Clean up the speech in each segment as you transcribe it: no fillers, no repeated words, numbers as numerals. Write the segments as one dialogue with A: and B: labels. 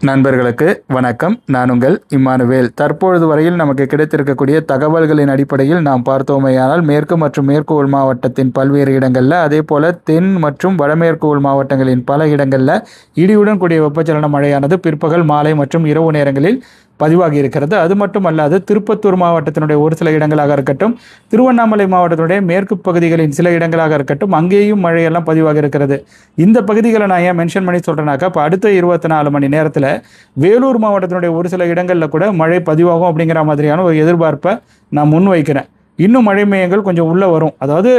A: நண்பர்களுக்கு வணக்கம். நான் உங்கள் இம்மானுவேல். தற்பொழுது வரையில் நமக்கு கிடைத்திருக்கக்கூடிய தகவல்களின் அடிப்படையில் நாம் பார்த்தோமேயானால் மேற்கு மற்றும் மேற்கு உள் மாவட்டத்தின் பல்வேறு இடங்களில், அதே போல தென் மற்றும் வடமேற்கு உள் மாவட்டங்களின் பல இடங்களில் இடியுடன் கூடிய வெப்பச்சலன மழையானது பிற்பகல், மாலை மற்றும் இரவு நேரங்களில் பதிவாகி இருக்கிறது. அது மட்டுமல்லாது திருப்பத்தூர் மாவட்டத்தினுடைய ஒரு சில இடங்களாக இருக்கட்டும், திருவண்ணாமலை மாவட்டத்தினுடைய மேற்கு பகுதிகளின் சில இடங்களாக இருக்கட்டும், அங்கேயும் மழையெல்லாம் பதிவாக இருக்கிறது. இந்த பகுதிகளை நான் ஏன் மென்ஷன் பண்ணி சொல்கிறேன்னாக்கா, இப்போ அடுத்த 24 மணி நேரத்தில் வேலூர் மாவட்டத்தினுடைய ஒரு சில இடங்களில் கூட மழை பதிவாகும் அப்படிங்கிற மாதிரியான ஒரு எதிர்பார்ப்பை நான் முன்வைக்கிறேன். இன்னும் மழை மையங்கள் கொஞ்சம் உள்ளே வரும். அதாவது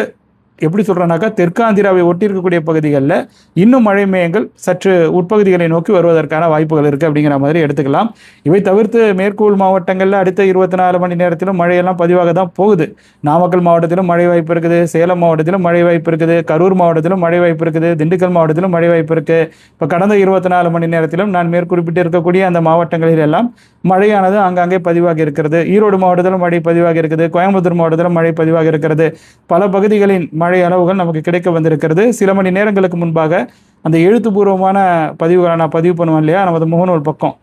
A: எப்படி சொல்கிறேன்னாக்கா, தெற்காந்திராவை ஒட்டி இருக்கக்கூடிய பகுதிகளில் இன்னும் மழை மேகங்கள் சற்று உட்பகுதிகளை நோக்கி வருவதற்கான வாய்ப்புகள் இருக்குது அப்படிங்கிற மாதிரி எடுத்துக்கலாம். இவை தவிர்த்து மேற்கு உள் மாவட்டங்களில் அடுத்த 24 மணி நேரத்திலும் மழையெல்லாம் பதிவாக தான் போகுது. நாமக்கல் மாவட்டத்திலும் மழை வாய்ப்பு இருக்குது, சேலம் மாவட்டத்திலும் மழை வாய்ப்பு இருக்குது, கரூர் மாவட்டத்திலும் மழை வாய்ப்பு இருக்குது, திண்டுக்கல் மாவட்டத்திலும் மழை வாய்ப்பு இருக்குது. இப்போ கடந்த 24 மணி நேரத்திலும் நான் மேற்குறிப்பிட்டு இருக்கக்கூடிய அந்த மாவட்டங்களில் எல்லாம் மழையானது ஆங்காங்கே பதிவாகி இருக்கிறது. ஈரோடு மாவட்டத்திலும் மழை பதிவாகி இருக்குது, கோயம்புத்தூர் மாவட்டத்திலும் மழை பதிவாகி இருக்கிறது. பல பகுதிகளின் மழை அளவுகள் நமக்கு கிடைக்க வந்திருக்கிறது. சில மணி நேரங்களுக்கு முன்பாக அந்த எழுத்துப்பூர்வமான பதிவுகளை நான் பதிவு பண்ணுவேன் இல்லையா, நமது முகநூல் பக்கம்,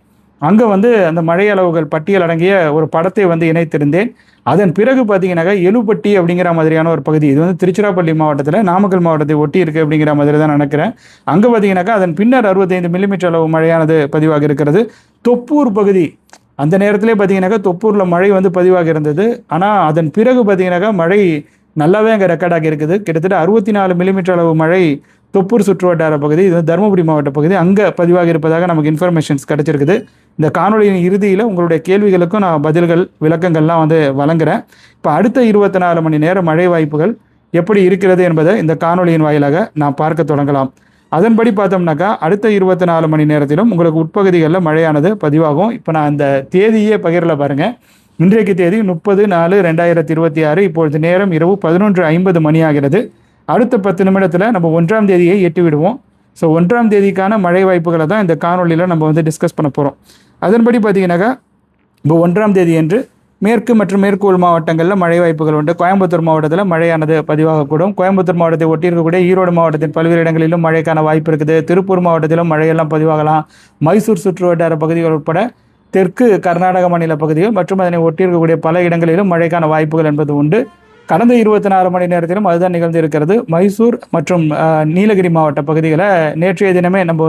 A: அங்கே அந்த மழை அளவுகள் பட்டியல் அடங்கிய ஒரு படத்தை இணைத்திருந்தேன். அதன் பிறகு பார்த்தீங்கன்னாக்கா எலுப்பட்டி அப்படிங்கிற மாதிரியான ஒரு பகுதி, இது திருச்சிராப்பள்ளி மாவட்டத்தில் நாமக்கல் மாவட்டத்தை ஒட்டி இருக்குது அப்படிங்கிற மாதிரி தான் நினைக்கிறேன். அங்கே பார்த்தீங்கன்னாக்கா அதன் பின்னர் 65 மில்லிமீட்டர் அளவு மழையானது பதிவாக இருக்கிறது. தொப்பூர் பகுதி, அந்த நேரத்திலே பார்த்தீங்கன்னாக்கா தொப்பூரில் மழை பதிவாகி இருந்தது. ஆனால் அதன் பிறகு பார்த்தீங்கன்னாக்கா மழை நல்லாவே அங்கே ரெக்கார்டாகி இருக்குது. கிட்டத்தட்ட 64 மில்லிமீட்டர் அளவு மழை தொப்பூர் சுற்றுவட்டார பகுதி, இது தருமபுரி மாவட்ட பகுதி, அங்கே பதிவாகி இருப்பதாக நமக்கு இன்ஃபர்மேஷன்ஸ் கிடைச்சிருக்குது. இந்த காணொலியின் இறுதியில் உங்களுடைய கேள்விகளுக்கும் நான் பதில்கள், விளக்கங்கள்லாம் வழங்குகிறேன். இப்போ அடுத்த 24 மணி நேர மழை வாய்ப்புகள் எப்படி இருக்கிறது என்பதை இந்த காணொலியின் வாயிலாக நாம் பார்க்க தொடங்கலாம். அதன்படி பார்த்தோம்னாக்கா அடுத்த 24 மணி நேரத்திலும் உங்களுக்கு உட்பகுதிகளில் மழையானது பதிவாகும். இப்போ நான் அந்த தேதியே பகிரல பாருங்கள். இன்றைக்கு தேதி 30/4/2026. இப்பொழுது நேரம் இரவு 11:50 மணி ஆகிறது. அடுத்த 10 நிமிடத்தில் நம்ம 1ஆம் தேதியை எட்டி விடுவோம். ஸோ 1ஆம் தேதிக்கான மழை வாய்ப்புகளை தான் இந்த காணொலியில் நம்ம டிஸ்கஸ் பண்ண போகிறோம். அதன்படி பார்த்தீங்கன்னாக்கா இப்போ 1ஆம் தேதி என்று மேற்கு மற்றும் மேற்கு உள் மாவட்டங்களில் மழை வாய்ப்புகள் உண்டு. கோயம்புத்தூர் மாவட்டத்தில் மழையானது பதிவாகக்கூடும். கோயம்புத்தூர் மாவட்டத்தை ஒட்டி இருக்கக்கூடிய ஈரோடு மாவட்டத்தின் பல்வேறு இடங்களிலும் மழைக்கான வாய்ப்பு இருக்குது. திருப்பூர் மாவட்டத்திலும் மழையெல்லாம் பதிவாகலாம். மைசூர் சுற்றுவட்டார பகுதிகள் உட்பட தெற்கு கர்நாடக மாநில பகுதிகள் மற்றும் அதனை ஒட்டியிருக்கக்கூடிய பல இடங்களிலும் மழைக்கான வாய்ப்புகள் என்பது உண்டு. கடந்த 24 மணி நேரத்திலும் அதுதான் நிகழ்ந்திருக்கிறது. மைசூர் மற்றும் நீலகிரி மாவட்ட பகுதிகளை நேற்றைய தினமே நம்ம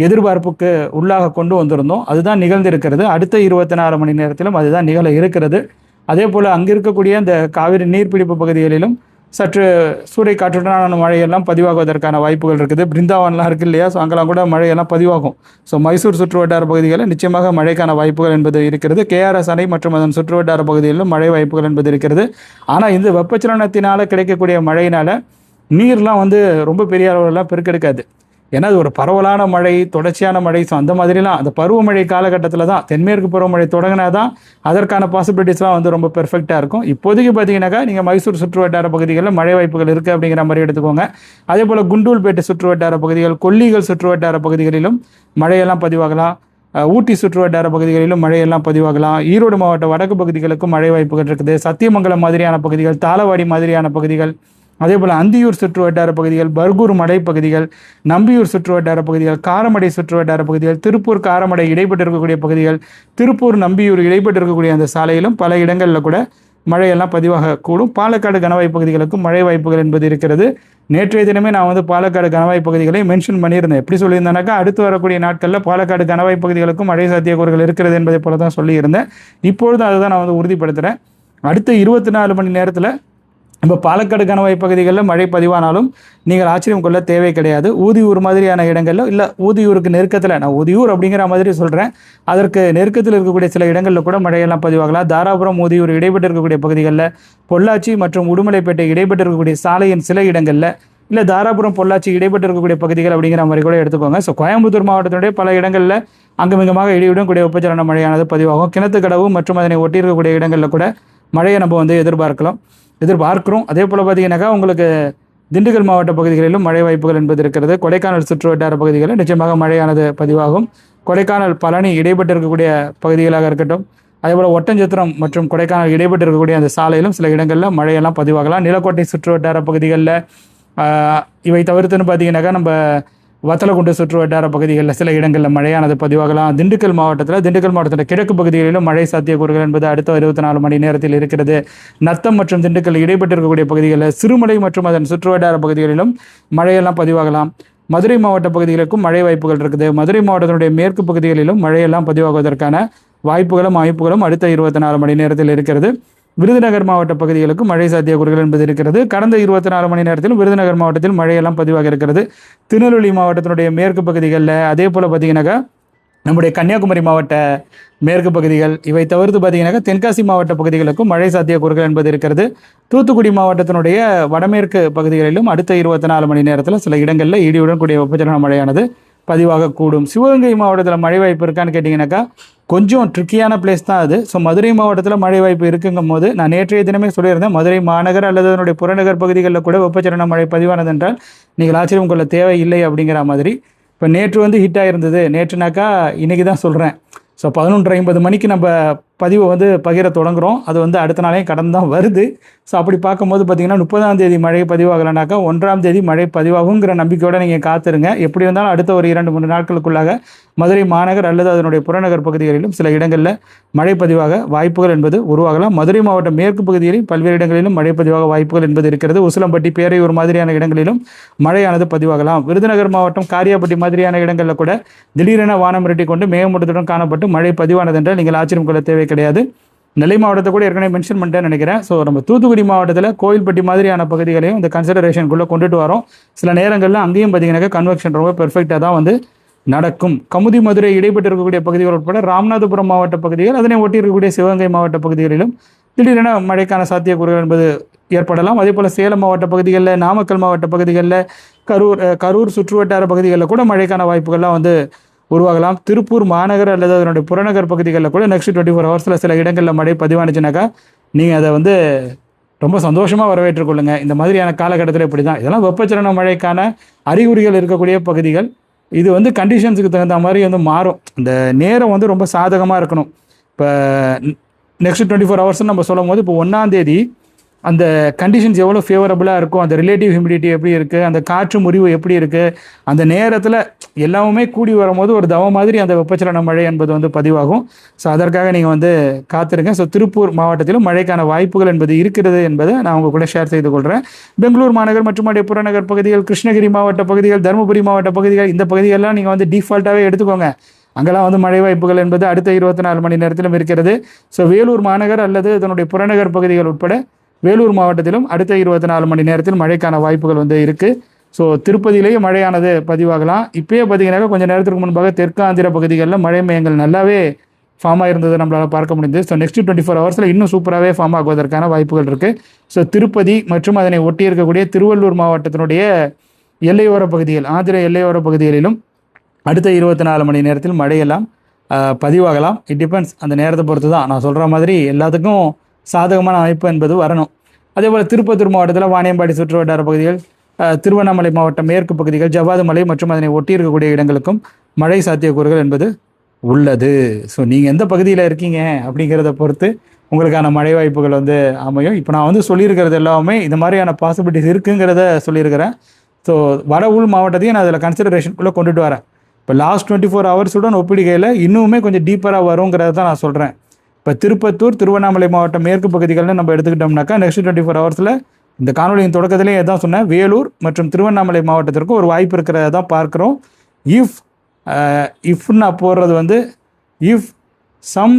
A: எதிர்பார்ப்புக்கு உள்ளாக கொண்டு வந்திருந்தோம். அதுதான் நிகழ்ந்திருக்கிறது. அடுத்த 24 மணி நேரத்திலும் அதுதான் நிகழ இருக்கிறது. அதே போல் அங்கே இருக்கக்கூடிய இந்த காவிரி நீர்பிடிப்பு பகுதிகளிலும் சற்று சூறை காற்றுடனான மழையெல்லாம் பதிவாகுவதற்கான வாய்ப்புகள் இருக்குது. பிருந்தாவன்லாம் இருக்குது இல்லையா, ஸோ அங்கெல்லாம் கூட மழையெல்லாம் பதிவாகும். ஸோ மைசூர் சுற்றுவட்டார பகுதிகளில் நிச்சயமாக மழைக்கான வாய்ப்புகள் என்பது இருக்கிறது. கேஆர்எஸ் அணை மற்றும் அதன் சுற்றுவட்டார பகுதிகளிலும் மழை வாய்ப்புகள் என்பது இருக்கிறது. ஆனால் இந்த வெப்பச்சலனத்தினால் கிடைக்கக்கூடிய மழையினால் நீர்லாம் ரொம்ப பெரிய அளவுலாம் பெருக்கெடுக்காது. ஏன்னா அது ஒரு பரவலான மழை, தொடர்ச்சியான மழை. ஸோ அந்த மாதிரிலாம் அந்த பருவமழை காலகட்டத்தில் தான், தென்மேற்கு பருவமழை தொடங்கினா தான் அதற்கான பாசிபிலிட்டிஸ்லாம் ரொம்ப பெர்ஃபெக்டாக இருக்கும். இப்போதைக்கு பார்த்தீங்கன்னாக்கா நீங்கள் மைசூர் சுற்றுவட்டார பகுதிகளில் மழை வாய்ப்புகள் இருக்குது அப்படிங்கிற மாதிரி எடுத்துக்கோங்க. அதே போல் குண்டூல்பேட்டை சுற்றுவட்டார பகுதிகள், கொல்லிகள் சுற்றுவட்டார பகுதிகளிலும் மழையெல்லாம் பதிவாகலாம். ஊட்டி சுற்றுவட்டார பகுதிகளிலும் மழையெல்லாம் பதிவாகலாம். ஈரோடு மாவட்ட வடக்கு பகுதிகளுக்கும் மழை வாய்ப்புகள் இருக்குது. சத்தியமங்கலம் மாதிரியான பகுதிகள், தாளவாடி மாதிரியான பகுதிகள், அதே போல் அந்தியூர் சுற்றுவட்டார பகுதிகள், பர்கூர் மலைப்பகுதிகள், நம்பியூர் சுற்றுவட்டார பகுதிகள், காரமடை சுற்றுவட்டார பகுதிகள், திருப்பூர் காரமடை இடைப்பட்டு இருக்கக்கூடிய பகுதிகள், திருப்பூர் நம்பியூர் இடைப்பட்டு இருக்கக்கூடிய அந்த சாலையிலும் பல இடங்களில் கூட மழையெல்லாம் பதிவாக கூடும். பாலக்காடு கணவாய் பகுதிகளுக்கும் மழை வாய்ப்புகள் என்பது இருக்கிறது. நேற்றைய தினமே நான் பாலக்காடு கணவாய் பகுதிகளை மென்ஷன் பண்ணியிருந்தேன். எப்படி சொல்லியிருந்தேனாக்கா, அடுத்து வரக்கூடிய நாட்களில் பாலக்காடு கணவாய் பகுதிகளுக்கும் மழை சாத்தியக்கூறுகள் இருக்கிறது என்பதை போல தான் சொல்லியிருந்தேன். இப்பொழுது அதுதான் நான் உறுதிப்படுத்துகிறேன். அடுத்த 24 மணி நேரத்தில் இப்போ பாலக்காடு கணவாய் பகுதிகளில் மழை பதிவானாலும் நீங்கள் ஆச்சரியம் கொள்ள தேவை கிடையாது. ஊதியூர் மாதிரியான இடங்களில், இல்லை ஊதியூருக்கு நெருக்கத்தில், நான் ஊதியூர் அப்படிங்கிற மாதிரி சொல்கிறேன், அதற்கு நெருக்கத்தில் இருக்கக்கூடிய சில இடங்களில் கூட மழையெல்லாம் பதிவாகலாம். தாராபுரம் ஊதியூர் இடைப்பட்டு இருக்கக்கூடிய பகுதிகளில், பொள்ளாச்சி மற்றும் உடுமலைப்பேட்டை இடைப்பட்டு இருக்கக்கூடிய சாலையின் சில இடங்களில், இல்லை தாராபுரம் பொள்ளாச்சி இடைப்பட்டு இருக்கக்கூடிய பகுதிகள் அப்படிங்கிற மாதிரி கூட எடுத்துக்கோங்க. ஸோ கோயம்புத்தூர் மாவட்டத்தினுடைய பல இடங்களில் அங்குமிகமாக இடியுடன் கூடிய வெப்பச்சலன மழையானது பதிவாகும். கிணத்துக்கடவு மற்றும் அதனை ஒட்டி இருக்கக்கூடிய இடங்களில் கூட மழையை நம்ம எதிர்பார்க்கிறோம். அதே போல் பார்த்தீங்கன்னாக்கா உங்களுக்கு திண்டுக்கல் மாவட்ட பகுதிகளிலும் மழை வாய்ப்புகள் என்பது இருக்கிறது. கொடைக்கானல் சுற்றுவட்டார பகுதிகளில் நிச்சயமாக மழையானது பதிவாகும். கொடைக்கானல் பழனி இடைப்பட்டு இருக்கக்கூடிய பகுதிகளாக இருக்கட்டும், அதேபோல் ஒட்டஞ்சத்திரம் மற்றும் கொடைக்கானல் இடைப்பட்டு இருக்கக்கூடிய அந்த சாலையிலும் சில இடங்களில் மழையெல்லாம் பதிவாகலாம். நிலக்கோட்டை சுற்றுவட்டார பகுதிகளில், இவை தவிர்த்துன்னு பார்த்தீங்கன்னாக்கா நம்ம வத்தலக்குண்டு சுற்று வட்டார பகுதிகளில் சில இடங்களில் மழையானது பதிவாகலாம். திண்டுக்கல் மாவட்டத்தில் கிழக்கு பகுதிகளிலும் மழை சாத்தியக்கூறுகள் என்பது அடுத்த 24 மணி நேரத்தில் இருக்கிறது. நத்தம் மற்றும் திண்டுக்கல் இடைப்பட்டிருக்கக்கூடிய பகுதிகளில் சிறுமலை மற்றும் அதன் சுற்று வட்டார பகுதிகளிலும் மழையெல்லாம் பதிவாகலாம். மதுரை மாவட்ட பகுதிகளுக்கும் மழை வாய்ப்புகள் இருக்குது. மதுரை மாவட்டத்தினுடைய மேற்கு பகுதிகளிலும் மழையெல்லாம் பதிவாகுவதற்கான வாய்ப்புகளும் அடுத்த 24 மணி நேரத்தில் இருக்கிறது. விருதுநகர் மாவட்ட பகுதிகளுக்கு மழை சாத்தியக்கூறுகள் என்பது இருக்கிறது. கடந்த 24 மணி நேரத்திலும் விருதுநகர் மாவட்டத்தில் மழையெல்லாம் பதிவாக இருக்கிறது. திருநெல்வேலி மாவட்டத்தினுடைய மேற்கு பகுதிகளில், அதே போல் பார்த்தீங்கன்னாக்கா நம்முடைய கன்னியாகுமரி மாவட்ட மேற்கு பகுதிகள், இவை தவிர்த்து பார்த்தீங்கன்னாக்கா தென்காசி மாவட்ட பகுதிகளுக்கும் மழை சாத்தியக்கூறுகள் என்பது இருக்கிறது. தூத்துக்குடி மாவட்டத்தினுடைய வடமேற்கு பகுதிகளிலும் அடுத்த 24 மணி நேரத்தில் சில இடங்களில் இடியுடன் கூடிய வெப்பச்சலன மழையானது பதிவாகக்கூடும். சிவகங்கை மாவட்டத்தில் மழை வாய்ப்பு இருக்கான்னு கேட்டிங்கனாக்கா கொஞ்சம் ட்ரிக்கியான பிளேஸ் தான் அது. ஸோ மதுரை மாவட்டத்தில் மழை வாய்ப்பு இருக்குங்கும் போது நான் நேற்றைய தினமே சொல்லியிருந்தேன், மதுரை மாநகர் அல்லது அதனுடைய புறநகர் பகுதிகளில் கூட வெப்பச்சலன மழை பதிவானது என்றால் நீங்கள் ஆச்சரியம் கொள்ள தேவையில்லை அப்படிங்கிற மாதிரி. இப்போ நேற்று ஹிட் ஆகிருந்தது. நேற்றுனாக்கா இன்றைக்கி தான் சொல்கிறேன். ஸோ 11:50 மணிக்கு நம்ம பதிவை பகிர தொடங்குகிறோம். அது அடுத்த நாளையும் கடந்து தான் வருது. ஸோ அப்படி பார்க்கும்போது பார்த்திங்கன்னா 30ஆம் தேதி மழை பதிவாகலைனாக்கா 1ஆம் தேதி மழை பதிவாகுங்கிற நம்பிக்கையோடு நீங்கள் காத்துருங்க. எப்படி இருந்தாலும் அடுத்த ஒரு 2-3 நாட்களுக்குள்ளாக மதுரை மாநகர் அல்லது அதனுடைய புறநகர் பகுதிகளிலும் சில இடங்களில் மழை பதிவாக வாய்ப்புகள் என்பது உருவாகலாம். மதுரை மாவட்ட மேற்கு பகுதிகளில் பல்வேறு இடங்களிலும் மழை பதிவாக வாய்ப்புகள் என்பது இருக்கிறது. உசிலம்பட்டி, பேரையூர் மாதிரியான இடங்களிலும் மழையானது பதிவாகலாம். விருதுநகர் மாவட்டம் காரியாபட்டி மாதிரியான இடங்களில் கூட திடீரென வானம் மிரட்டி கொண்டு மேகமூட்டத்துடன் காணப்பட்டு மழை பதிவானது என்றால் நீங்கள் ஆச்சரியம் கொள்ள தேவை கிடையாது. நெல்லை மாவட்டத்தை கூட ஏற்கனவே மென்ஷன் பண்ணிட்டேன்னு நினைக்கிறேன். ஸோ நம்ம தூத்துக்குடி மாவட்டத்தில் கோயில்பட்டி மாதிரியான பகுதிகளையும் இந்த கன்சிடரேஷனுக்குள்ளே கொண்டுட்டு வரோம். சில நேரங்களில் அங்கேயும் பார்த்தீங்கன்னாக்கா கன்வெக்ஷன் ரொம்ப பெர்ஃபெக்டாக தான் நடக்கும். கமுதி, மதுரை இடைப்பட்டு இருக்கக்கூடிய பகுதிகள் உட்பட ராமநாதபுரம் மாவட்ட பகுதிகள், அதனை ஒட்டி இருக்கக்கூடிய சிவகங்கை மாவட்ட பகுதிகளிலும் திடீரென மழைக்கான சாத்தியக்கூறுகள் என்பது ஏற்படலாம். அதே போல் சேலம் மாவட்ட பகுதிகளில், நாமக்கல் மாவட்ட பகுதிகளில், கரூர் சுற்றுவட்டார பகுதிகளில் கூட மழைக்கான வாய்ப்புகள்லாம் உருவாகலாம். திருப்பூர் மாநகர் அல்லது அதனுடைய புறநகர் பகுதிகளில் கூட நெக்ஸ்ட் 24 ஹவர்ஸில் சில இடங்களில் மழை பதிவானுச்சுனாக்கா நீங்கள் அதை ரொம்ப சந்தோஷமாக வரவேற்றுக்கொள்ளுங்க. இந்த மாதிரியான காலகட்டத்தில் இப்படி தான் இதெல்லாம் வெப்பச்சலன மழைக்கான அறிகுறிகள் இருக்கக்கூடிய பகுதிகள். இது கண்டிஷன்ஸுக்கு தகுந்த மாதிரி மாறும். இந்த நேரம் ரொம்ப சாதகமாக இருக்கணும். இப்போ நெக்ஸ்ட் 24 ஹவர்ஸ்ன்னு நம்ம சொல்லும் போது, இப்போ 1ஆம் தேதி அந்த கண்டிஷன்ஸ் எவ்வளோ ஃபேவரபுளாக இருக்கும், அந்த ரிலேட்டிவ் ஹியூமிடிட்டி எப்படி இருக்குது, அந்த காற்று முறிவு எப்படி இருக்குது, அந்த நேரத்தில் எல்லாமே கூடி வரும்போது ஒரு தவம் மாதிரி அந்த வெப்பச்சலன மழை என்பது பதிவாகும். ஸோ அதற்காக நீங்கள் காத்திருங்க. ஸோ திருப்பூர் மாவட்டத்திலும் மழைக்கான வாய்ப்புகள் என்பது இருக்கிறது என்பதை நான் உங்கள் கூட ஷேர் செய்து கொள்கிறேன். பெங்களூர் மாநகர் மற்றும் அதே புறநகர் பகுதிகள், கிருஷ்ணகிரி மாவட்ட பகுதிகள், தருமபுரி மாவட்ட பகுதிகள், இந்த பகுதிகளெலாம் நீங்கள் டிஃபால்ட்டாகவே எடுத்துக்கோங்க. அங்கெல்லாம் மழை வாய்ப்புகள் என்பது அடுத்த 24 மணி நேரத்திலும் இருக்கிறது. ஸோ வேலூர் மாநகர் அல்லது இதனுடைய புறநகர் பகுதிகள் உட்பட வேலூர் மாவட்டத்திலும் அடுத்த 24 மணி நேரத்தில் மழைக்கான வாய்ப்புகள் இருக்குது. ஸோ திருப்பதியிலேயே மழையானது பதிவாகலாம். இப்போயே பார்த்தீங்கன்னாக்கா கொஞ்சம் நேரத்துக்கு முன்பாக தெற்காந்திர பகுதிகளில் மழை மையங்கள் நல்லாவே ஃபார்ம் ஆகிருந்தது நம்மளால் பார்க்க முடியுது. ஸோ நெக்ஸ்ட் 24 ஹவர்ஸில் இன்னும் சூப்பராகவே ஃபார்ம் ஆகுவதற்கான வாய்ப்புகள் இருக்குது. ஸோ திருப்பதி மற்றும் அதனை ஒட்டி இருக்கக்கூடிய திருவள்ளூர் மாவட்டத்தினுடைய எல்லையோர பகுதிகள், ஆந்திர எல்லையோர பகுதிகளிலும் அடுத்த 24 மணி நேரத்தில் மழையெல்லாம் பதிவாகலாம். இட் டிபெண்ட்ஸ், அந்த நேரத்தை பொறுத்து தான். நான் சொல்கிற மாதிரி எல்லாத்துக்கும் சாதகமான அமைப்பு என்பது வரணும். அதே போல் திருப்பத்தூர் மாவட்டத்தில் வாணியம்பாடி சுற்று வட்டார பகுதிகள், திருவண்ணாமலை மாவட்டம் மேற்கு பகுதிகள், ஜவ்வாது மலை மற்றும் அதனை ஒட்டி இருக்கக்கூடிய இடங்களுக்கும் மழை சாத்தியக்கூறுகள் என்பது உள்ளது. ஸோ நீங்கள் எந்த பகுதியில் இருக்கீங்க அப்படிங்கிறத பொறுத்து உங்களுக்கான மழை வாய்ப்புகள் அமையும். இப்போ நான் சொல்லியிருக்கிறது எல்லாமே இந்த மாதிரியான பாசிபிலிட்டிஸ் இருக்குங்கிறத சொல்லியிருக்கிறேன். ஸோ வட உள் மாவட்டத்தையும் நான் அதில் கன்சிடரேஷனுக்குள்ளே கொண்டுட்டு வரேன். இப்போ லாஸ்ட் 24 ஹவர்ஸுடன் ஒப்பிடுகையில் இன்னுமே கொஞ்சம் டீப்பராக வருங்கிறத தான் நான் சொல்கிறேன். இப்போ திருப்பத்தூர், திருவண்ணாமலை மாவட்டம் மேற்கு பகுதிகள்னு நம்ம எடுத்துக்கிட்டோம்னாக்கா நெக்ஸ்ட் 24 ஹவர்ஸில் இந்த காணொலியின் தொடக்கத்திலே எதான் சொன்னேன், வேலூர் மற்றும் திருவண்ணாமலை மாவட்டத்திற்கு ஒரு வாய்ப்பு இருக்கிறத தான் பார்க்குறோம். இஃப் நான் போடுறது if some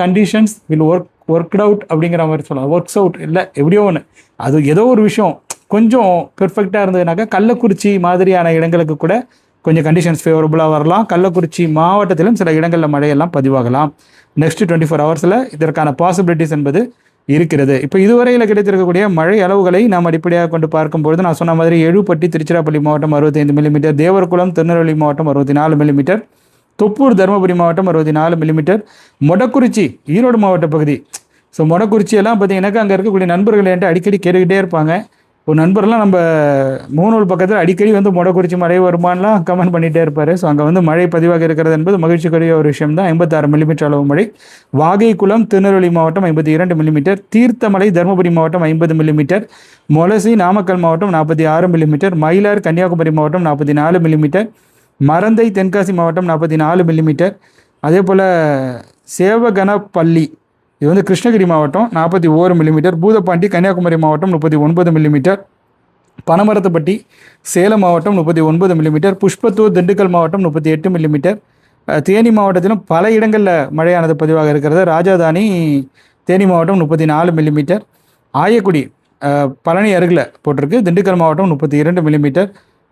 A: conditions will work out அப்படிங்கிற மாதிரி சொல்லலாம். ஒர்க்ஸ் அவுட் இல்லை, எப்படியோ ஒன்று, அது ஏதோ ஒரு விஷயம் கொஞ்சம் பெர்ஃபெக்டாக இருந்ததுனாக்கா கள்ளக்குறிச்சி மாதிரியான இடங்களுக்கு கூட கொஞ்சம் கண்டிஷன்ஸ் ஃபேவரபுளாக வரலாம். கள்ளக்குறிச்சி மாவட்டத்திலும் சில இடங்களில் மழையெல்லாம் பதிவாகலாம். நெக்ஸ்ட் 24 ஹவர்ஸில் இதற்கான பாசிபிலிட்டிஸ் என்பது இருக்கிறது. இப்போ இதுவரையில் கிடைத்திருக்கக்கூடிய மழை அளவுகளை நாம் அடிப்படையாக கொண்டு பார்க்கும்பொழுது நான் சொன்ன மாதிரி எழுப்பட்டி திருச்சிராப்பள்ளி மாவட்டம் 65 மில்லிமீட்டர், தேவர்குளம் திருநெல்வேலி மாவட்டம் 64 மில்லிமீட்டர், தொப்பூர் தருமபுரி மாவட்டம் 64 மில்லிமீட்டர், மொடக்குறிச்சி ஈரோடு மாவட்ட பகுதி. ஸோ மொடக்குறிச்சியெல்லாம் பார்த்தீங்கன்னாக்கா அங்கே இருக்கக்கூடிய நண்பர்கள் என்கிட்ட அடிக்கடி கேட்டுக்கிட்டே இருப்பாங்க, ஒரு நண்பர்லாம் நம்ம முகநூல் பக்கத்தில் அடிக்கடி வந்து மொடக்குறிச்சி மழை வருமானலாம் கமெண்ட் பண்ணிகிட்டே இருப்பார். ஸோ அங்கே வந்து மழை பதிவாக இருக்கிறது என்பது மகிழ்ச்சிக்குரிய ஒரு விஷயம் தான். 56 மில்லிமீட்டர் அளவு மழை. வாகைக்குளம் திருநெல்வேலி மாவட்டம் 52 மில்லிமீட்டர், தீர்த்தமலை தருமபுரி மாவட்டம் 50 மில்லிமீட்டர், மொலசி நாமக்கல் மாவட்டம் 46 மில்லிமீட்டர், மயிலார் கன்னியாகுமரி மாவட்டம் 44 மில்லிமீட்டர், மரந்தை தென்காசி மாவட்டம் 44 மில்லிமீட்டர், அதே போல் சேவகனப்பள்ளி இது வந்து கிருஷ்ணகிரி மாவட்டம் 41 மில்லிமீட்டர், பூதப்பாண்டி கன்னியாகுமரி மாவட்டம் 39 மில்லிமீட்டர், பனமரத்துப்பட்டி சேலம் மாவட்டம் 39 மில்லிமீட்டர், புஷ்பத்தூர் திண்டுக்கல் மாவட்டம் 38 மில்லிமீட்டர். தேனி மாவட்டத்திலும் பல இடங்களில் மழையானது பதிவாக இருக்கிறது. ராஜாதானி தேனி மாவட்டம் 34 மில்லிமீட்டர், ஆயக்குடி பழனி அருகில் போட்டிருக்கு, திண்டுக்கல் மாவட்டம் 32 மில்லிமீட்டர்.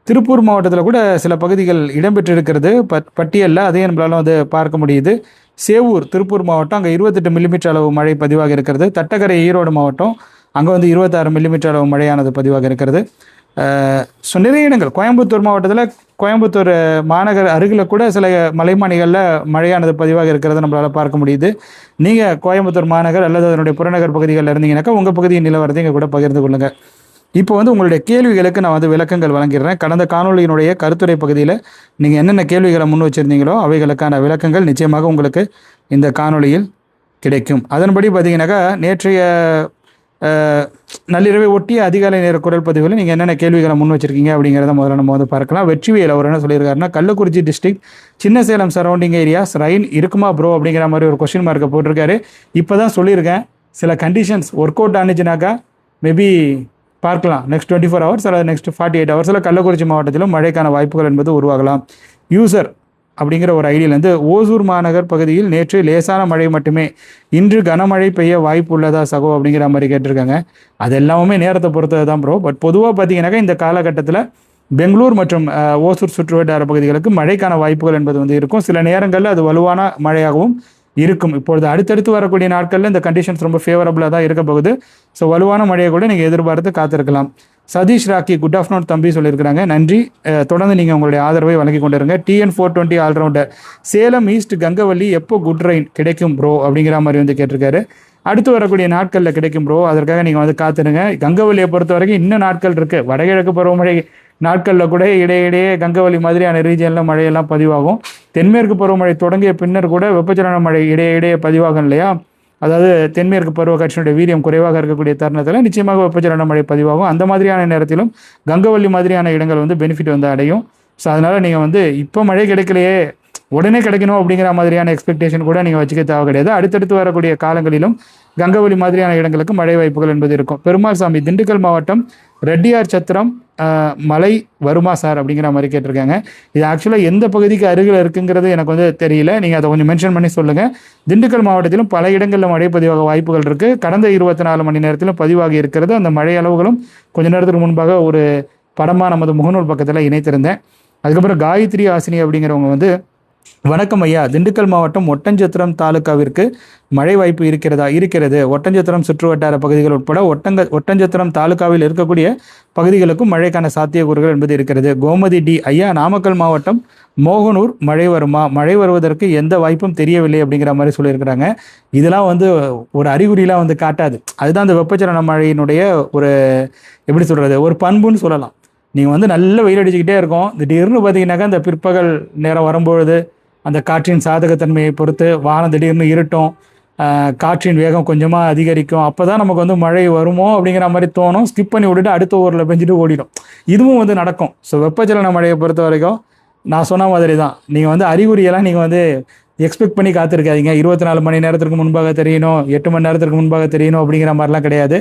A: திருப்பூர் மாவட்டத்தில் கூட சில பகுதிகள் இடம்பெற்றிருக்கிறது பட்டியலில், அதையும் நம்மளால வந்து பார்க்க முடியுது. சேவூர் திருப்பூர் மாவட்டம் அங்கே 28 மில்லிமீட்டர் அளவு மழை பதிவாக இருக்கிறது. தட்டக்கரை ஈரோடு மாவட்டம் அங்கே வந்து 26 மில்லிமீட்டர் அளவு மழையானது பதிவாக இருக்கிறது. ஸோ நிறைய இடங்கள் கோயம்புத்தூர் மாவட்டத்தில் கோயம்புத்தூர் மாநகர் அருகில் கூட சில மலைமானிகளில் மழையானது பதிவாக இருக்கிறது நம்மளால் பார்க்க முடியுது. நீங்கள் கோயம்புத்தூர் மாநகர் அல்லது அதனுடைய புறநகர் பகுதிகளில் இருந்தீங்கன்னாக்கா உங்கள் பகுதியின் நிலவரத்தை இங்கே கூட பகிர்ந்து கொள்ளுங்கள். இப்போ வந்து உங்களுடைய கேள்விகளுக்கு நான் வந்து விளக்கங்கள் வழங்கிடுறேன். கடந்த காணொலியினுடைய கருத்துரை பகுதியில் நீங்கள் என்னென்ன கேள்விகளை முன் வச்சுருந்தீங்களோ அவைகளுக்கான விளக்கங்கள் நிச்சயமாக உங்களுக்கு இந்த காணொலியில் கிடைக்கும். அதன்படி பார்த்தீங்கன்னாக்கா நேற்றைய நள்ளிரவை ஒட்டிய அதிகாலை நேர குரல் பதிவில் நீங்கள் என்னென்ன கேள்விகளை முன் வச்சுருக்கீங்க அப்படிங்கிறத முதல்ல நம்ம வந்து பார்க்கலாம். வெற்றிவேல் அவர் என்ன சொல்லியிருக்காருன்னா, கள்ளக்குறிச்சி டிஸ்ட்ரிக்ட் சின்ன சேலம் சரௌண்டிங் ஏரியாஸ் ரெயின் இருக்குமா ப்ரோ அப்படிங்கிற மாதிரி ஒரு கொஸ்டின் மார்க்கை போட்டிருக்காரு. இப்போ தான் சொல்லியிருக்கேன், சில கண்டிஷன்ஸ் ஒர்க் அவுட் ஆனிச்சுனாக்கா மேபி பார்க்கலாம். நெக்ஸ்ட் 24 ஹவர்ஸ் அல்லது நெக்ஸ்ட் 48 ஹவர்ஸில் கள்ளக்குறிச்சி மாவட்டத்திலும் மழைக்கான வாய்ப்புகள் என்பது உருவாகலாம். யூசர் அப்படிங்கிற ஒரு ஐடியிலேருந்து ஓசூர் மாநகர் பகுதியில் நேற்று லேசான மழை மட்டுமே, இன்று கனமழை பெய்ய வாய்ப்பு உள்ளதா சகோ அப்படிங்கிற மாதிரி கேட்டிருக்காங்க. அது எல்லாமே நேரத்தை பொறுத்தது தான் ப்ரோ. பட் பொதுவாக பார்த்தீங்கன்னாக்கா இந்த காலகட்டத்தில் பெங்களூர் மற்றும் ஓசூர் சுற்றுவட்டார பகுதிகளுக்கு மழைக்கான வாய்ப்புகள் என்பது வந்து இருக்கும். சில நேரங்களில் அது வலுவான மழையாகவும் இருக்கும். இப்பொழுது அடுத்தடுத்து வரக்கூடிய நாட்களில் இந்த கண்டிஷன்ஸ் ரொம்ப ஃபேவரபுளாக தான் இருக்க போகுது. ஸோ வலுவான மழையை கூட நீங்கள் எதிர்பார்த்து காத்திருக்கலாம். சதீஷ் ராக்கி குட் ஆஃப்டர்நூன் தம்பி சொல்லியிருக்கிறாங்க, நன்றி. தொடர்ந்து நீங்கள் உங்களுடைய ஆதரவை வழங்கி கொண்டிருங்க. TN 420 all rounder Salem east Gangavalli எப்போ குட் ரெயின் கிடைக்கும் ப்ரோ அப்படிங்கிற மாதிரி வந்து கேட்டிருக்காரு. அடுத்து வரக்கூடிய நாட்களில் கிடைக்கும் ப்ரோ, அதற்காக நீங்கள் வந்து காத்துருங்க. கங்கவல்லியை பொறுத்த வரைக்கும் இன்னும் நாட்கள் இருக்குது. வடகிழக்கு பருவமழை நாட்களில் கூட இடையிடையே கங்கவல்லி மாதிரியான ரீஜனில் மழையெல்லாம் பதிவாகும். தென்மேற்கு பருவமழை தொடங்கிய பின்னர் கூட வெப்பச்சலன மழை இடையே பதிவாகும் இல்லையா? அதாவது தென்மேற்கு பருவ காற்றினுடைய வீரியம் குறைவாக இருக்கக்கூடிய தருணத்தில் நிச்சயமாக வெப்பச்சலன மழை பதிவாகும். அந்த மாதிரியான நேரத்திலும் கங்கவல்லி மாதிரியான இடங்கள் வந்து பெனிஃபிட் வந்து அடையும். ஸோ அதனால் நீங்கள் வந்து இப்போ மழை கிடைக்கலையே உடனே கிடைக்கணும் அப்படிங்கிற மாதிரியான எக்ஸ்பெக்டேஷன் கூட நீங்கள் வச்சுக்க தேவை கிடையாது. அடுத்தடுத்து வரக்கூடிய காலங்களிலும் கங்கவல்லி மாதிரியான இடங்களுக்கு மழை வாய்ப்புகள் என்பது இருக்கும். பெருமாள் சாமி திண்டுக்கல் மாவட்டம் ரெட்டியார் சத்திரம் மழை வருமா சார் அப்படிங்கிற மாதிரி கேட்டிருக்காங்க. இது ஆக்சுவலாக எந்த பகுதிக்கு அருகில் இருக்குங்கிறது எனக்கு வந்து தெரியல. நீங்கள் அதை கொஞ்சம் மென்ஷன் பண்ணி சொல்லுங்கள். திண்டுக்கல் மாவட்டத்திலும் பல இடங்களில் மழை பதிவாக வாய்ப்புகள் இருக்குது. கடந்த 24 மணி நேரத்திலும் பதிவாகி இருக்கிறது. அந்த மழை அளவுகளும் கொஞ்ச நேரத்துக்கு முன்பாக ஒரு படமாக நமது முகநூல் பக்கத்தில் இணைத்திருந்தேன். அதுக்கப்புறம் காயத்ரி ஆசினி அப்படிங்கிறவங்க வந்து, வணக்கம் ஐயா, திண்டுக்கல் மாவட்டம் ஒட்டஞ்சத்திரம் தாலுக்காவிற்கு மழை வாய்ப்பு இருக்கிறது. ஒட்டஞ்சத்திரம் சுற்று வட்டார பகுதிகள் உட்பட ஒட்டஞ்சத்திரம் தாலுக்காவில் இருக்கக்கூடிய பகுதிகளுக்கும் மழைக்கான சாத்தியக்கூறுகள் என்பது இருக்கிறது. கோமதி டி ஐயா, நாமக்கல் மாவட்டம் மோகனூர் மழை வருமா? மழை வருவதற்கு எந்த வாய்ப்பும் தெரியவில்லை அப்படிங்கிற மாதிரி சொல்லியிருக்கிறாங்க. இதெல்லாம் வந்து ஒரு அறிகுறியெலாம் வந்து காட்டாது. அதுதான் அந்த வெப்பச்சலன மழையினுடைய ஒரு எப்படி சொல்கிறது, ஒரு பண்புன்னு சொல்லலாம். நீங்கள் வந்து நல்ல வெயில் அடிச்சுக்கிட்டே இருக்கும், திடீர்னு பார்த்தீங்கன்னாக்கா அந்த பிற்பகல் நேரம் வரும்பொழுது அந்த காற்றின் சாதகத்தன்மையை பொறுத்து வானம் திடீர்னு இருட்டும், காற்றின் வேகம் கொஞ்சமாக அதிகரிக்கும். அப்போ தான் நமக்கு வந்து மழை வருமோ அப்படிங்கிற மாதிரி தோணும். ஸ்கிப் பண்ணி விட்டுட்டு அடுத்த ஊரில் பெஞ்சிட்டு ஓடிடும். இதுவும் வந்து நடக்கும். ஸோ வெப்பச்சலன மழையை பொறுத்த வரைக்கும் நான் சொன்ன மாதிரி தான். நீங்கள் வந்து அறிகுறியெல்லாம் நீங்கள் வந்து எக்ஸ்பெக்ட் பண்ணி காத்திருக்காதீங்க. 24 மணி நேரத்திற்கு முன்பாக தெரியணும், 8 மணி நேரத்திற்கு முன்பாக தெரியணும் அப்படிங்கிற மாதிரிலாம் கிடையாது.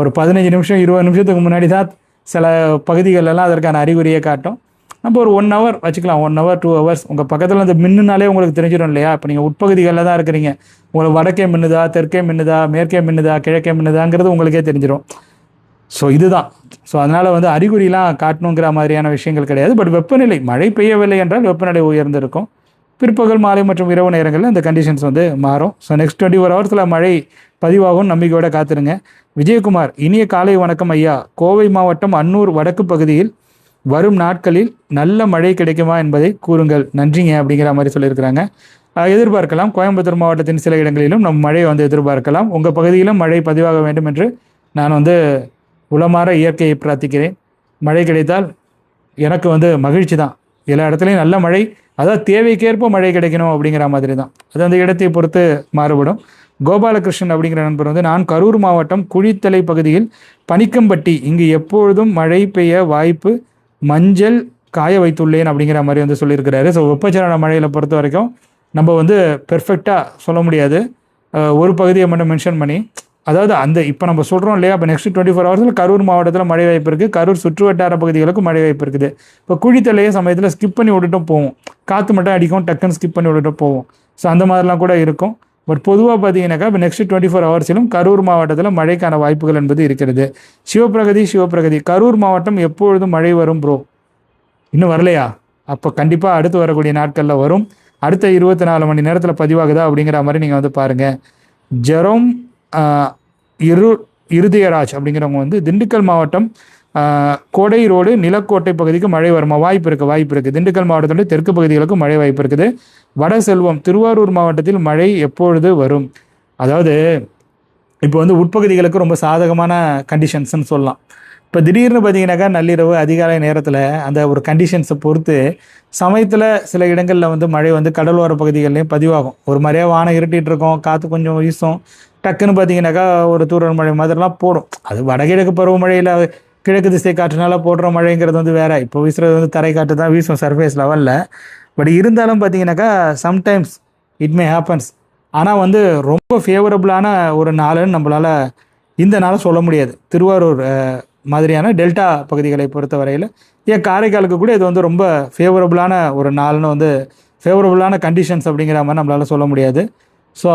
A: ஒரு 15 நிமிஷம் 20 நிமிஷத்துக்கு முன்னாடி தான் சில பகுதிகளெல்லாம் அதற்கான அறிகுறியை காட்டும். நம்ம ஒரு 1 ஹவர் வச்சுக்கலாம், 1 ஹவர் 2 ஹவர்ஸ். உங்கள் பக்கத்தில் அந்த மின்னுனாலே உங்களுக்கு தெரிஞ்சிடும் இல்லையா? இப்போ நீங்கள் உட்பகுதிகளில் தான் இருக்கிறீங்க, உங்களுக்கு வடக்கே மின்னுதா, தெற்கே மின்னுதா, மேற்கே மின்னுதா, கிழக்கே மின்னுதாங்கிறது உங்களுக்கே தெரிஞ்சிடும். ஸோ இதுதான். ஸோ அதனால் வந்து அறிகுறிலாம் காட்டணுங்கிற மாதிரியான விஷயங்கள் கிடையாது. பட் வெப்பநிலை மழை பெய்யவில்லை என்றால் வெப்பநிலை உயர்ந்திருக்கும். பிற்பகல் மாலை மற்றும் இரவு நேரங்களில் இந்த கண்டிஷன்ஸ் வந்து மாறும். ஸோ நெக்ஸ்ட் 24 ஹவர்ஸில் மழை பதிவாகும், நம்பிக்கையோடு காத்துருங்க. விஜயகுமார், இனிய காலை வணக்கம் ஐயா. கோவை மாவட்டம் அன்னூர் வடக்கு பகுதியில் வரும் நாட்களில் நல்ல மழை கிடைக்குமா என்பதை கூறுங்கள், நன்றிங்க அப்படிங்கிற மாதிரி சொல்லியிருக்கிறாங்க. எதிர்பார்க்கலாம். கோயம்புத்தூர் மாவட்டத்தின் சில இடங்களிலும் நம் மழை வந்து எதிர்பார்க்கலாம். உங்கள் பகுதியிலும் மழை பதிவாக வேண்டும் என்று நான் வந்து உளமாற இயற்கையை பிரார்த்திக்கிறேன். மழை கிடைத்தால் எனக்கு வந்து மகிழ்ச்சி தான். எல்லா இடத்துலையும் நல்ல மழை, அதாவது தேவைக்கேற்ப மழை கிடைக்கணும் அப்படிங்கிற மாதிரி தான். அது அந்த இடத்தை பொறுத்து மாறுபடும். கோபாலகிருஷ்ணன் அப்படிங்கிற நண்பர் வந்து, நான் கரூர் மாவட்டம் குழித்தலை பகுதியில் பனிக்கம்பட்டி, இங்கு எப்பொழுதும் மழை பெய்ய வாய்ப்பு, மஞ்சள் காய வைத்துள்ளேன் அப்படிங்கிற மாதிரி வந்து சொல்லியிருக்கிறாரு. ஸோ வெப்பச்சலன மழையில் பொறுத்த வரைக்கும் நம்ம வந்து பெர்ஃபெக்டாக சொல்ல முடியாது. ஒரு பகுதியை மட்டும் மென்ஷன் பண்ணி, அதாவது அந்த இப்போ நம்ம சொல்கிறோம் இல்லையா, இப்போ நெக்ஸ்ட் 24 ஹவர்ஸில் கரூர் மாவட்டத்தில் மழை வாய்ப்பு இருக்குது, கரூர் சுற்று வட்டார பகுதிகளுக்கும் மழை வாய்ப்பு இருக்குது. இப்போ குழித்தலையே சமயத்தில் ஸ்கிப் பண்ணி விட்டுட்டும் போவோம், காற்று மட்டும் அடிக்கும், டக்குன்னு ஸ்கிப் பண்ணி விட்டுட்டும் போவோம். ஸோ அந்த மாதிரிலாம் கூட இருக்கும். பட் பொதுவாக பார்த்தீங்கன்னாக்கா இப்போ நெக்ஸ்ட் 24 ஹவர்ஸிலும் கரூர் மாவட்டத்தில் மழைக்கான வாய்ப்புகள் என்பது இருக்கிறது. சிவபிரகதி கரூர் மாவட்டம் எப்பொழுதும் மழை வரும் ப்ரோ? இன்னும் வரலையா? அப்போ கண்டிப்பாக அடுத்து வரக்கூடிய நாட்களில் வரும். அடுத்த 24 மணி நேரத்தில் பதிவாகுதா அப்படிங்கிற மாதிரி நீங்கள் வந்து பாருங்கள். ஜெரோம் இருதயராஜ் அப்படிங்கிறவங்க வந்து, திண்டுக்கல் மாவட்டம் கோடை ரோடு நிலக்கோட்டை பகுதிக்கு மழை வருமா? வாய்ப்பு இருக்குது. திண்டுக்கல் மாவட்டத்தோட தெற்கு பகுதிகளுக்கும் மழை வாய்ப்பு இருக்குது. வட செல்வம் திருவாரூர் மாவட்டத்தில் மழை எப்பொழுது வரும்? அதாவது இப்போ வந்து உட்பகுதிகளுக்கு ரொம்ப சாதகமான கண்டிஷன்ஸ்ன்னு சொல்லலாம். இப்போ திடீர்னு பார்த்தீங்கன்னாக்கா நள்ளிரவு அதிகாலை நேரத்தில் அந்த ஒரு கண்டிஷன்ஸை பொறுத்து சமயத்தில் சில இடங்களில் வந்து மழை வந்து கடலோர பகுதிகள்லேயும் பதிவாகும். ஒரு மாதிரியாக வானம் இருட்டிகிட்டு இருக்கும், காற்று கொஞ்சம் வீசும், டக்குன்னு பார்த்தீங்கன்னாக்கா ஒரு தூரல் மழை மாதிரிலாம் போடும். அது வடகிழக்கு பருவமழையில் கிழக்கு திசை காற்றுனால போடுற மழைங்கிறது வந்து வேறு. இப்போ வீசுறது வந்து தரை காற்று தான் வீசும் சர்ஃபேஸ் லெவலில். பட் இருந்தாலும் பார்த்தீங்கன்னாக்கா சம்டைம்ஸ் இட் மே ஹேப்பன்ஸ். ஆனால் வந்து ரொம்ப ஃபேவரபுளான ஒரு நாளுன்னு நம்மளால் இந்த நாளை சொல்ல முடியாது. திருவாரூர் மாதிரியான டெல்டா பகுதிகளை பொறுத்த வரையில், ஏன் காரைக்காலுக்கு கூட இது வந்து ரொம்ப ஃபேவரபுளான ஒரு நாள்னு வந்து ஃபேவரபுளான கண்டிஷன்ஸ் அப்படிங்கிற மாதிரி நம்மளால் சொல்ல முடியாது. ஸோ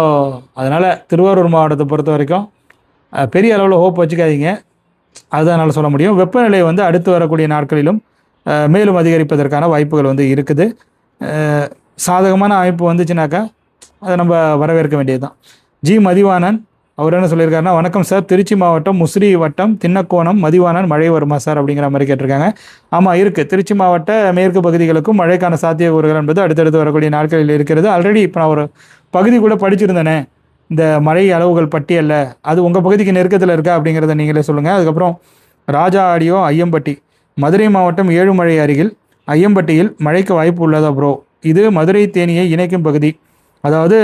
A: அதனால் திருவாரூர் மாவட்டத்தை பொறுத்த வரைக்கும் பெரிய அளவில் ஹோப் வச்சுக்காதீங்க, அதுதான் என்னால் சொல்ல முடியும். வெப்பநிலை வந்து அடுத்து வரக்கூடிய நாட்களிலும் மேலும் அதிகரிப்பதற்கான வாய்ப்புகள் வந்து இருக்குது. சாதகமான அமைப்பு வந்துச்சுனாக்கா அதை நம்ம வரவேற்க வேண்டியது தான். ஜி மதிவாணன் அவர் என்ன சொல்லியிருக்காருன்னா, வணக்கம் சார், திருச்சி மாவட்டம் முசிறி வட்டம் தின்னக்கோணம் மதிவாணன், மழை வருமா சார் அப்படிங்கிற மாதிரி கேட்டிருக்காங்க. ஆமாம் இருக்குது. திருச்சி மாவட்ட மேற்கு பகுதிகளுக்கும் மழைக்கான சாத்தியக்கூறுகள் என்பது அடுத்தடுத்து வரக்கூடிய நாட்களில் இருக்கிறது. ஆல்ரெடி இப்போ நான் ஒரு பகுதி கூட படிச்சிருந்தேனே இந்த மழை அளவுகள் பட்டியலில், அது உங்கள் பகுதிக்கு நெருக்கத்தில் இருக்கா அப்படிங்கிறத நீங்களே சொல்லுங்கள். அதுக்கப்புறம் ராஜா ஆடியோ ஐயம்பட்டி, மதுரை மாவட்டம் ஏழுமலை அருகில் ஐயம்பட்டியில் மழைக்கு வாய்ப்பு உள்ளதா ப்ரோ? இது மதுரை தேனியை இணைக்கும் பகுதி, அதாவது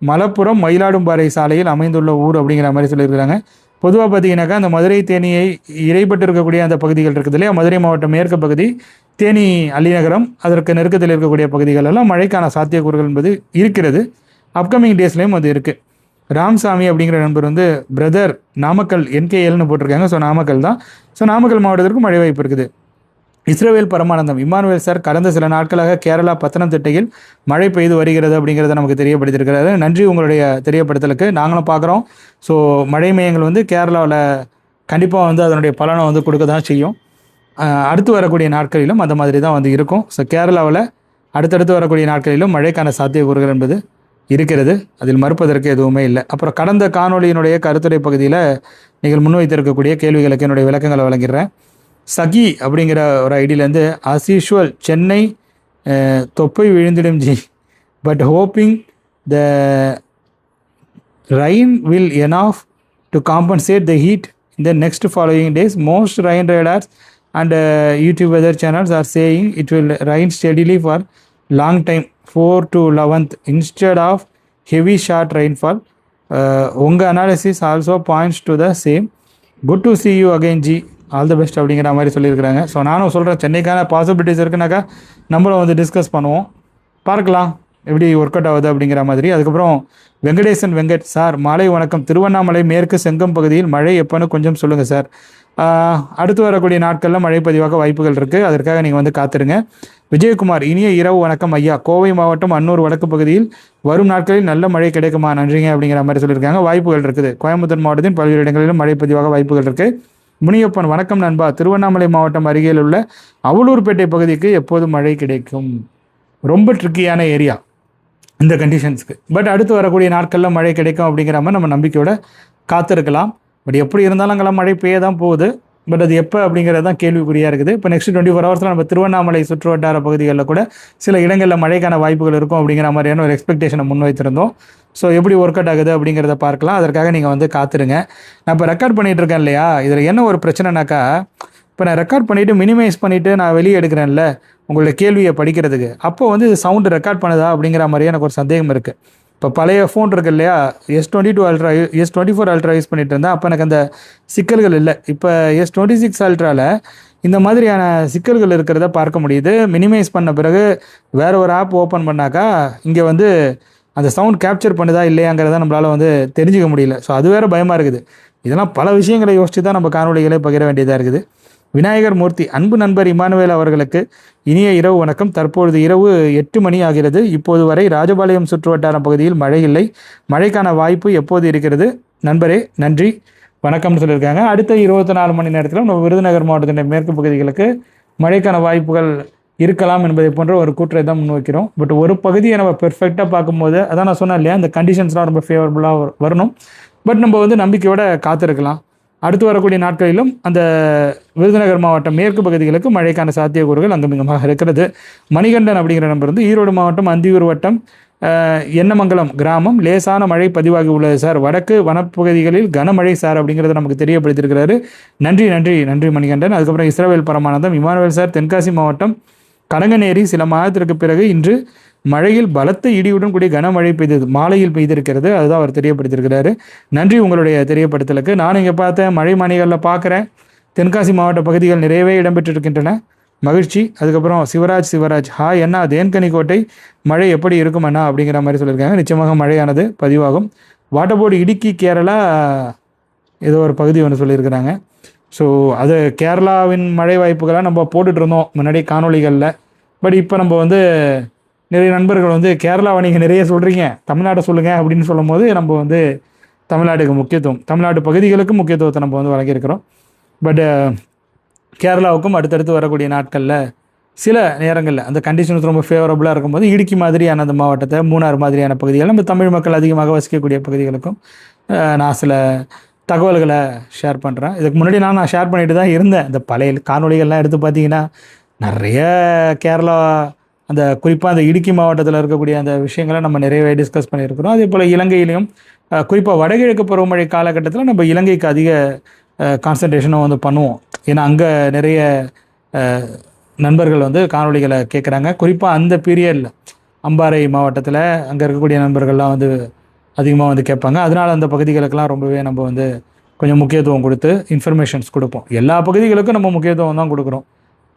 A: மலப்புரம் மயிலாடும்பாறை சாலையில் அமைந்துள்ள ஊர் அப்படிங்கிற மாதிரி சொல்லியிருக்கிறாங்க. பொதுவாக பார்த்தீங்கன்னாக்கா அந்த மதுரை தேனியை இடைப்பட்டு இருக்கக்கூடிய அந்த பகுதிகள் இருக்குது இல்லையா, மதுரை மாவட்டம் மேற்கு பகுதி, தேனி அள்ளிநகரம், அதற்கு நெருக்கத்தில் இருக்கக்கூடிய பகுதிகள் எல்லாம் மழைக்கான சாத்தியக்கூறுகள் என்பது இருக்கிறது. அப்கமிங் டேஸ்லேயும் அது இருக்குது. ராம்சாமி அப்படிங்கிற நண்பர் வந்து, பிரதர் நாமக்கல் NKLன்னு போட்டிருக்காங்க. ஸோ நாமக்கல் தான். ஸோ நாமக்கல் மாவட்டத்திற்கும் மழை வாய்ப்பு இருக்குது. இஸ்ரவேல் பரமானந்தம், இம்மானுவேல் சார், கடந்த சில நாட்களாக கேரளா பத்தனம்திட்டையில் மழை பெய்து வருகிறது அப்படிங்கிறத நமக்கு தெரியப்படுத்தியிருக்கிறாரு. நன்றி உங்களுடைய தெரியப்படுத்தலுக்கு, நாங்களும் பார்க்குறோம். ஸோ மழை மையங்கள் வந்து கேரளாவில் கண்டிப்பாக வந்து அதனுடைய பலனை வந்து கொடுக்க தான் செய்யும். அடுத்து வரக்கூடிய நாட்களிலும் அந்த மாதிரி தான் வந்து இருக்கும். ஸோ கேரளாவில் அடுத்தடுத்து வரக்கூடிய நாட்களிலும் மழைக்கான சாத்தியக்கூறுகள் என்பது இருக்கிறது, அதில் மறுப்பதற்கு எதுவுமே இல்லை. அப்புறம் கடந்த காணொலியினுடைய கருத்துரை பகுதியில் நீங்கள் முன்வைத்திருக்கக்கூடிய கேள்விகளுக்கு என்னுடைய விளக்கங்களை வழங்கிடுறேன். சகி அப்படிங்கிற ஒரு ஐடியிலேருந்து, ஆஸ் யூஷுவல் சென்னை தொப்பை விழுந்திடும் ji, but hoping the rain will enough to compensate the heat in the next following days. Most rain radars and YouTube weather channels are saying it will rain steadily for long time, 4 to 11th, instead of heavy short rainfall. உங்கள் analysis also points to the same. Good to see you again G, all the best அப்படிங்கிற மாதிரி சொல்லியிருக்கிறாங்க. So நானும் சொல்கிறேன், சென்னைக்கான possibilities இருக்குனாக்கா நம்மளும் வந்து discuss பண்ணுவோம், பார்க்கலாம் எப்படி ஒர்க் அவுட் ஆகுது அப்படிங்கிற மாதிரி. அதுக்கப்புறம் வெங்கடேசன் வெங்கட் சார், மாலை வணக்கம், திருவண்ணாமலை மேற்கு செங்கம் பகுதியில் மழை எப்போன்னு கொஞ்சம் சொல்லுங்கள் சார். அடுத்து வரக்கூடிய நாட்களில் மழை பதிவாக வாய்ப்புகள் இருக்குது, அதற்காக நீங்கள் வந்து காத்துருங்க. விஜயகுமார், இனிய இரவு வணக்கம் ஐயா, கோவை மாவட்டம் அன்னூர் வடக்கு பகுதியில் வரும் நாட்களில் நல்ல மழை கிடைக்குமா, நன்றிங்க அப்படிங்கிற மாதிரி சொல்லியிருக்காங்க. வாய்ப்புகள் இருக்குது, கோயம்புத்தூர் மாவட்டத்தின் பல்வேறு இடங்களிலும் மழை பதிவாக வாய்ப்புகள் இருக்குது. முனியப்பன், வணக்கம் நண்பா, திருவண்ணாமலை மாவட்டம் அருகில் உள்ள அவலூர்பேட்டை பகுதிக்கு எப்போது மழை கிடைக்கும்? ரொம்ப ட்ரிக்கியான ஏரியா இந்த கண்டிஷன்ஸ்க்கு. பட் அடுத்து வரக்கூடிய நாட்களில் மழை கிடைக்கும் அப்படிங்கிற மாதிரி நம்ம நம்பிக்கையோட காத்திருக்கலாம். பட் எப்படி இருந்தாலும் அங்கெல்லாம் மழை பெய்ய தான் போகுது. பட் அது எப்போ அப்படிங்கிறது தான் கேள்விக்குறியாக இருக்குது. இப்போ நெக்ஸ்ட் 24 ஹவர்ஸில் நம்ம திருவண்ணாமலை சுற்று வட்டார பகுதிகளில் கூட சில இடங்களில் மழைக்கான வாய்ப்புகள் இருக்கும் அப்படிங்கிற மாதிரியான ஒரு எக்ஸ்பெக்டேஷனை முன்வைத்திருந்தோம். ஸோ எப்படி ஒர்க் அவுட் ஆகுது அப்படிங்கிறத பார்க்கலாம். அதற்காக நீங்கள் வந்து காத்துருங்க. நான் இப்போ ரெக்கார்ட் பண்ணிகிட்டு இருக்கேன் இல்லையா, இதில் என்ன ஒரு பிரச்சனைனாக்கா, இப்போ நான் ரெக்கார்ட் பண்ணிவிட்டு மினிமைஸ் பண்ணிவிட்டு நான் வெளியே எடுக்கிறேன்ல உங்களோட கேள்வியை படிக்கிறதுக்கு, அப்போ வந்து இது சவுண்டு ரெக்கார்ட் பண்ணுதா அப்படிங்கிற மாதிரியே எனக்கு ஒரு சந்தேகம் இருக்குது. இப்போ பழைய ஃபோன் இருக்குது இல்லையா, S22 Ultra S24 Ultra use பண்ணிகிட்டு இருந்தேன். அப்போ எனக்கு அந்த சிக்கல்கள் இல்லை. இப்போ S26 Ultraவில் இந்த மாதிரியான சிக்கல்கள் இருக்கிறத பார்க்க முடியுது. மினிமைஸ் பண்ண பிறகு வேறு ஒரு ஆப் ஓப்பன் பண்ணாக்கா இங்கே வந்து அந்த சவுண்ட் கேப்சர் பண்ணுதா இல்லையாங்கிறத நம்மளால் வந்து தெரிஞ்சிக்க முடியல. ஸோ அது வேறு பயமாக இருக்குது. இதெல்லாம் பல விஷயங்களை யோசித்து தான் நம்ம காணொலிகளை பகிர வேண்டியதாக இருக்குது. விநாயகர் மூர்த்தி அன்பு நண்பர் இமானுவேல் அவர்களுக்கு இனிய இரவு வணக்கம். தற்பொழுது இரவு 8 மணி ஆகிறது. இப்போது வரை ராஜபாளையம் சுற்றுவட்டார பகுதியில் மழை இல்லை. மழைக்கான வாய்ப்பு எப்போது இருக்கிறது நண்பரே, நன்றி வணக்கம்னு சொல்லியிருக்காங்க. அடுத்த 24 மணி நேரத்தில் நம்ம விருதுநகர் மாவட்டத்தின் மேற்கு பகுதிகளுக்கு மழைக்கான வாய்ப்புகள் இருக்கலாம் என்பதை போன்ற ஒரு கூற்றை தான் முன்வைக்கிறோம். பட் ஒரு பகுதியை நம்ம பெர்ஃபெக்டாக பார்க்கும்போது அதான் நான் சொன்னேன் இல்லையா, இந்த கண்டிஷன்ஸ்லாம் ரொம்ப ஃபேவரபுளாக வரணும். பட் நம்ம வந்து நம்பிக்கையோட காத்திருக்கலாம். அடுத்து வரக்கூடிய நாட்களிலும் அந்த விருதுநகர் மாவட்டம் மேற்கு பகுதிகளுக்கு மழைக்கான சாத்தியக்கூறுகள் அங்குமிகமாக இருக்கிறது. மணிகண்டன் அப்படிங்கிற நம்பர் வந்து ஈரோடு மாவட்டம் அந்தியூர் வட்டம் எண்ணமங்கலம் கிராமம் லேசான மழை பதிவாகி உள்ளது சார். வடக்கு வனப்பகுதிகளில் கனமழை சார் அப்படிங்கிறத நமக்கு தெரியப்படுத்தியிருக்கிறாரு. நன்றி நன்றி நன்றி மணிகண்டன். அதுக்கப்புறம் இஸ்ரவேல் பரமானந்தம் இமானுவேல் சார், தென்காசி மாவட்டம் கடங்கநேரி சில மாதத்திற்கு பிறகு இன்று மழையில் பலத்த இடியுடன் கூடிய கனமழை பெய்தது, மாலையில் பெய்திருக்கிறது. அதுதான் அவர் தெரியப்படுத்தியிருக்கிறாரு. நன்றி உங்களுடைய தெரியப்படுத்தலுக்கு. நான் இங்கே பார்த்தேன் மழை மாணிகளில் பார்க்குறேன் தென்காசி மாவட்ட பகுதிகள் நிறையவே இடம்பெற்றிருக்கின்றன. மகிழ்ச்சி. அதுக்கப்புறம் சிவராஜ் ஹாய் அண்ணா, தேன்கனிக்கோட்டை மழை எப்படி இருக்கும் அண்ணா அப்படிங்கிற மாதிரி சொல்லியிருக்காங்க. நிச்சயமாக மழையானது பதிவாகும். வாட்டர் போர்டு இடுக்கி கேரளா ஏதோ ஒரு பகுதி ஒன்று சொல்லியிருக்கிறாங்க. ஸோ அது கேரளாவின் மழை வாய்ப்புகளாக நம்ம போட்டுட்டு இருந்தோம் முன்னாடி காணொலிகளில். பட் இப்போ நம்ம வந்து நிறைய நண்பர்கள் வந்து கேரளாவை நீங்கள் நிறைய சொல்கிறீங்க, தமிழ்நாட்டை சொல்லுங்கள் அப்படின்னு சொல்லும் போது நம்ம வந்து தமிழ்நாட்டுக்கு முக்கியத்துவம், தமிழ்நாட்டு பகுதிகளுக்கு முக்கியத்துவத்தை நம்ம வந்து வழங்கியிருக்கிறோம். பட் கேரளாவுக்கும் அடுத்தடுத்து வரக்கூடிய நாட்களில் சில நேரங்களில் அந்த கண்டிஷன்ஸ் ரொம்ப ஃபேவரபுளாக இருக்கும்போது இடுக்கி மாதிரியான அந்த மாவட்டத்தை, மூணார் மாதிரியான பகுதிகள், நம்ம தமிழ் மக்கள் அதிகமாக வசிக்கக்கூடிய பகுதிகளுக்கும் நான் சில தகவல்களை ஷேர் பண்ணுறேன். இதுக்கு முன்னாடி நான் ஷேர் பண்ணிட்டு தான் இருந்தேன். இந்த பழைய காணொலிகள்லாம் எடுத்து பார்த்தீங்கன்னா நிறைய கேரளா அந்த குறிப்பாக அந்த இடுக்கி மாவட்டத்தில் இருக்கக்கூடிய அந்த விஷயங்களை நம்ம நிறையவே டிஸ்கஸ் பண்ணியிருக்கிறோம். அதே போல் இலங்கையிலையும் குறிப்பாக வடகிழக்கு பருவமழை காலகட்டத்தில் நம்ம இலங்கைக்கு அதிக கான்சன்ட்ரேஷனும் வந்து பண்ணுவோம். ஏன்னா அங்கே நிறைய நண்பர்கள் வந்து காணொலிகளை கேட்குறாங்க. குறிப்பாக அந்த பீரியடில் அம்பாறை மாவட்டத்தில் அங்கே இருக்கக்கூடிய நண்பர்கள்லாம் வந்து அதிகமாக வந்து கேட்பாங்க. அதனால் அந்த பகுதிகளுக்கெல்லாம் ரொம்பவே நம்ம வந்து கொஞ்சம் முக்கியத்துவம் கொடுத்து இன்ஃபர்மேஷன்ஸ் கொடுப்போம். எல்லா பகுதிகளுக்கும் நம்ம முக்கியத்துவம் தான் கொடுக்குறோம்.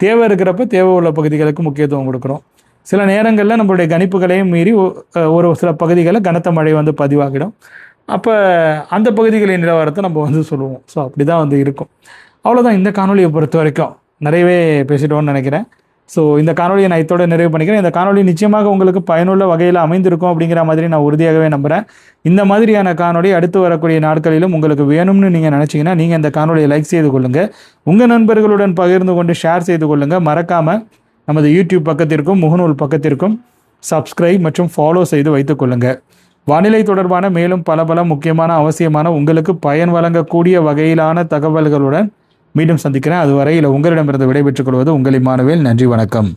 A: தேவை இருக்கிறப்ப தேவை உள்ள பகுதிகளுக்கு முக்கியத்துவம் கொடுக்குறோம். சில நேரங்களில் நம்மளுடைய கணிப்புகளையும் மீறி ஒரு சில பகுதிகளில் கனத்த மழை வந்து பதிவாகிடும். அப்போ அந்த பகுதிகளின் நிலவரத்தை நம்ம வந்து சொல்லுவோம். ஸோ அப்படி தான் வந்து இருக்கும். அவ்வளோதான் இந்த காணொலியை பொறுத்த வரைக்கும். நிறையவே பேசிட்டோன்னு நினைக்கிறேன். ஸோ இந்த காணொலியை நான் இதோட நிறைவு பண்ணிக்கிறேன். இந்த காணொலி நிச்சயமாக உங்களுக்கு பயனுள்ள வகையில் அமைந்திருக்கும் அப்படிங்கிற மாதிரி நான் உறுதியாகவே நம்புகிறேன். இந்த மாதிரியான காணொலி அடுத்து வரக்கூடிய நாட்களிலும் உங்களுக்கு வேணும்னு நீங்கள் நினச்சிங்கன்னா நீங்கள் இந்த காணொலியை லைக் செய்து கொள்ளுங்கள். உங்கள் நண்பர்களுடன் பகிர்ந்து கொண்டு ஷேர் செய்து கொள்ளுங்கள். மறக்காமல் நமது யூடியூப் பக்கத்திற்கும் முகநூல் பக்கத்திற்கும் சப்ஸ்கிரைப் மற்றும் ஃபாலோ செய்து வைத்துக் கொள்ளுங்கள். வானிலை தொடர்பான மேலும் பல முக்கியமான அவசியமான உங்களுக்கு பயன் வழங்கக்கூடிய வகையிலான தகவல்களுடன் மீண்டும் சந்திக்கிறேன். அதுவரையில் உங்களிடமிருந்து விடைபெற்றுக் கொள்வது உங்கள் இமானுவேல். நன்றி, வணக்கம்.